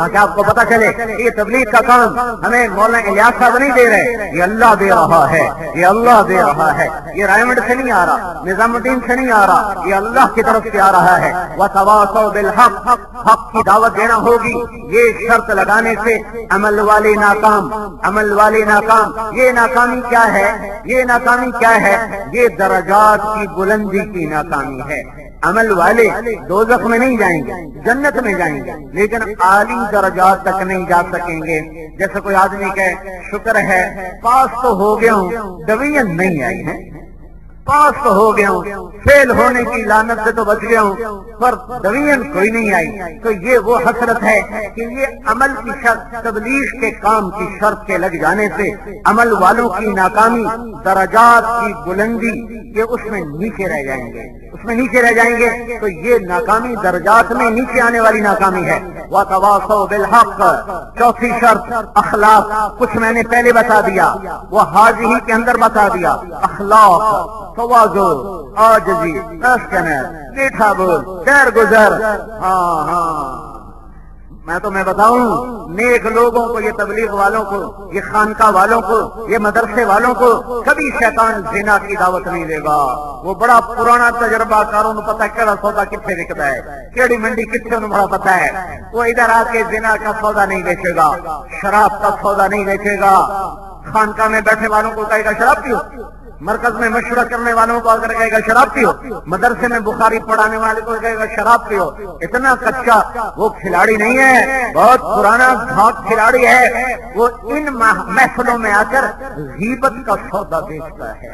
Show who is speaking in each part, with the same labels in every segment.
Speaker 1: تاکہ آپ کو پتا چلے کہ یہ تبلیغ کا کام ہمیں مولانا الیاس صاحب نہیں دے رہے، یہ اللہ دے رہا ہے، یہ اللہ دے رہا ہے، یہ رائمنڈ سے نہیں آ رہا، نظام الدین سے نہیں آ رہا، یہ اللہ کی طرف سے آ رہا ہے۔ وَتَوَاصَوْا بِالْحَقِّ، حق کی دعوت دینا ہوگی، یہ شرط لگانے سے عمل والے ناکام، عمل والے ناکام۔ یہ ناکامی کیا ہے؟ یہ ناکامی کیا ہے؟ یہ درجات کی بلندی کی ناکامی ہے۔ عمل والے دوزخ میں نہیں جائیں گے، جنت میں جائیں گے، لیکن عالی درجات تک نہیں جا سکیں گے۔ جیسے کوئی آدمی کہے شکر ہے پاس تو ہو گیا ہوں، ڈویژن نہیں آئی ہے، پاس تو ہو گیا ہوں، فیل ہونے کی لعنت سے تو بچ گیا ہوں، پر ڈویژن کوئی نہیں آئی، تو یہ وہ حسرت ہے کہ یہ عمل کی شرط، تبلیغ کے کام کی شرط کے لگ جانے سے عمل والوں کی ناکامی، درجات کی بلندی، یہ اس میں نیچے رہ جائیں گے، اس میں نیچے رہ جائیں گے۔ تو یہ ناکامی درجات میں نیچے آنے والی ناکامی ہے۔ وَتَوَاصَوْا بِالْحَقِّ، چوتھی شرط اخلاق، کچھ میں نے پہلے بتا دیا، وہ حاضری کے اندر بتا دیا، اخلاق، تواضع، عاجزی، میٹھا بول، خیر گزر۔ ہاں میں بتاؤں، نیک لوگوں کو، یہ تبلیغ والوں کو، یہ خانقاہ والوں کو، یہ مدرسے والوں کو کبھی شیطان زنا کی دعوت نہیں دے گا۔ وہ بڑا پرانا تجربہ کاروں کو پتا کیڑا سودا کتنے بکتا ہے، کیڑی منڈی کتنے انہوں بڑا پتا ہے۔ وہ ادھر آ کے زنا کا سودا نہیں بیچے گا، شراب کا سودا نہیں بیچے گا۔ خانقاہ میں بیٹھے والوں کو کہے گا شراب پیو، مرکز میں مشورہ کرنے والوں کو اگر کہے گا شراب پیو، مدرسے میں بخاری پڑھانے والے کو کہے گا شراب پیو۔ اتنا کچا وہ کھلاڑی نہیں ہے، بہت پرانا گھاٹ کھلاڑی ہے۔ وہ ان محفلوں میں آ کر غیبت کا سودا بیچتا ہے،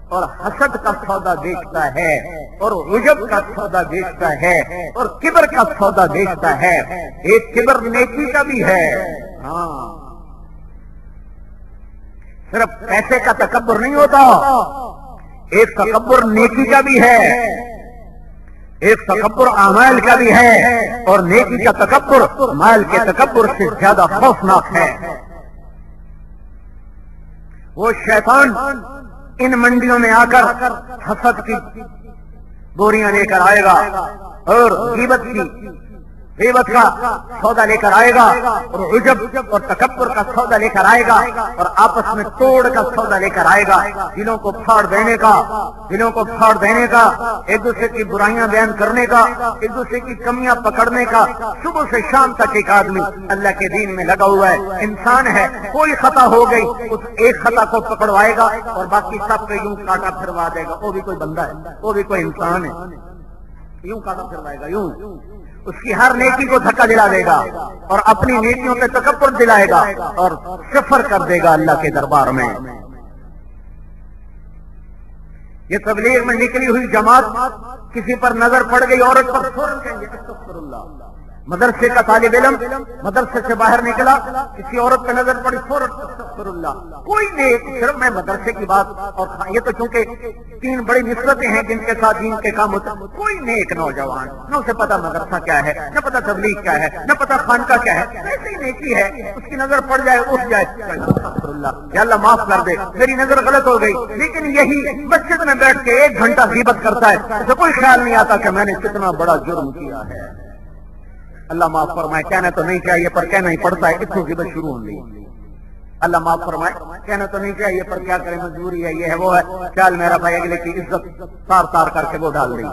Speaker 1: اور حسد کا سودا بیچتا ہے، اور عجب کا سودا بیچتا ہے، اور کبر کا سودا بیچتا ہے۔ ایک کبر نیکی کا بھی ہے، ہاں، صرف پیسے کا تکبر نہیں ہوتا، ایک تکبر نیکی کا بھی ہے، ایک تکبر اعمال کا بھی ہے، اور نیکی کا تکبر مال کے تکبر سے زیادہ خوفناک ہے۔ وہ شیطان ان منڈیوں میں آ کر حسد کی بوریاں لے کر آئے گا، اور غیبت کا سودا لے کر آئے گا، اور عجب اور تکبر کا سودا لے کر آئے گا، اور آپس میں توڑ کا سودا لے کر آئے گا، دلوں کو پھاڑ دینے کا، ایک دوسرے کی برائیاں بیان کرنے کا، ایک دوسرے کی کمیاں پکڑنے کا۔ صبح سے شام تک ایک آدمی اللہ کے دین میں لگا ہوا ہے، انسان ہے، کوئی خطا ہو گئی اس ایک خطا کو پکڑوائے گا اور باقی سب کو یوں کاٹا پھروا دے گا۔ وہ بھی کوئی بندہ ہے، وہ بھی کوئی انسان ہے، یوں کاٹا پھروائے گا، یوں اس کی ہر نیکی کو دھکا دلا دے گا، اور اپنی نیکیوں پہ تکبر دلائے گا، اور صفر کر دے گا اللہ کے دربار میں۔ یہ تبلیغ میں نکلی ہوئی جماعت، کسی پر نظر پڑ گئی عورت پر، فوراً کہیں گے استغفر اللہ۔ مدرسے کا طالب علم مدرسے سے باہر نکلا، کسی عورت پہ نظر پڑی، فوراً استغفر اللہ۔ کوئی نیک، صرف میں مدرسے کی بات، اور یہ تو چونکہ تین بڑی نسبتیں ہیں جن کے ساتھ دین کے کام ہوتے ہیں، کوئی نیک نوجوان نہ اسے پتا مدرسہ کیا ہے، نہ پتا تبلیغ کیا ہے، نہ پتا خانقاہ کیا ہے، ایسی نیکی ہے، اس کی نظر پڑ جائے، اٹھ جائے، استغفر اللہ، یا اللہ معاف کر دے، میری نظر غلط ہو گئی۔ لیکن یہی مسجد میں بیٹھ کے 1 گھنٹہ غیبت کرتا ہے، تو کوئی خیال نہیں آتا کہ میں نے کتنا بڑا جرم کیا ہے۔ اللہ معاف فرمائے، کہنا تو نہیں چاہیے پر کہنا ہی پڑتا ہے، اتنی غیبت شروع ہو گئی۔ اللہ معاف فرمائے، کہنا تو نہیں چاہیے پر کیا کریں، مجبوری ہے، یہ ہے وہ ہے، خیال میرا بھائی اگلے کی عزت تار تار کر کے وہ ڈال دیں۔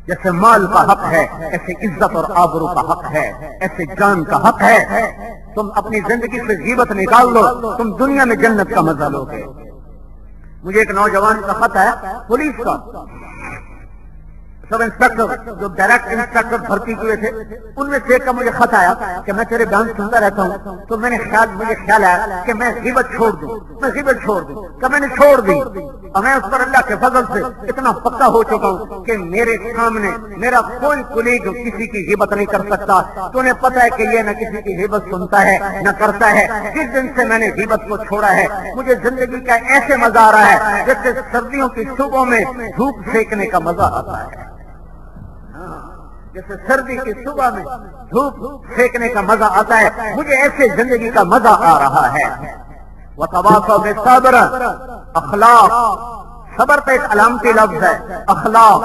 Speaker 1: جیسے مال کا حق ہے، ایسے عزت اور آبرو کا حق ہے، ایسے جان کا حق ہے۔ تم اپنی زندگی سے غیبت نکال دو، تم دنیا میں جنت کا مزہ لو گے۔ مجھے ایک نوجوان کا خط ہے پولیس کا، سب انسپیکٹر جو ڈائریکٹ انسپیکٹر بھرتی ہوئے تھے، ان میں سے ایک کا مجھے خط آیا کہ میں تیرے بیان سنتا رہتا ہوں، تو مجھے خیال آیا کہ میں غیبت چھوڑ دوں، کہ میں نے چھوڑ دی، اور میں اس پر اللہ کے فضل سے اتنا پکا ہو چکا ہوں کہ میرے سامنے میرا کوئی کلیگ کسی کی غیبت نہیں کر سکتا۔ تو انہیں پتا ہے کہ یہ نہ کسی کی غیبت سنتا ہے نہ کرتا ہے۔ جس دن سے میں نے غیبت کو چھوڑا ہے، مجھے زندگی کا ایسے مزہ آ رہا ہے جیسے سردیوں کی صبح میں دھوپ سینکنے کا مزہ آتا ہے، جیسے سردی کی صبح میں دھوپ پھینکنے کا مزہ آتا ہے، مجھے ایسے زندگی کا مزہ آ رہا ہے۔ وَتَوَاصَوْا بِالصَّبْرِ، اخلاق، صبر پہ ایک علامتی لفظ ہے، اخلاق،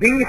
Speaker 1: 20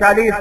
Speaker 1: 40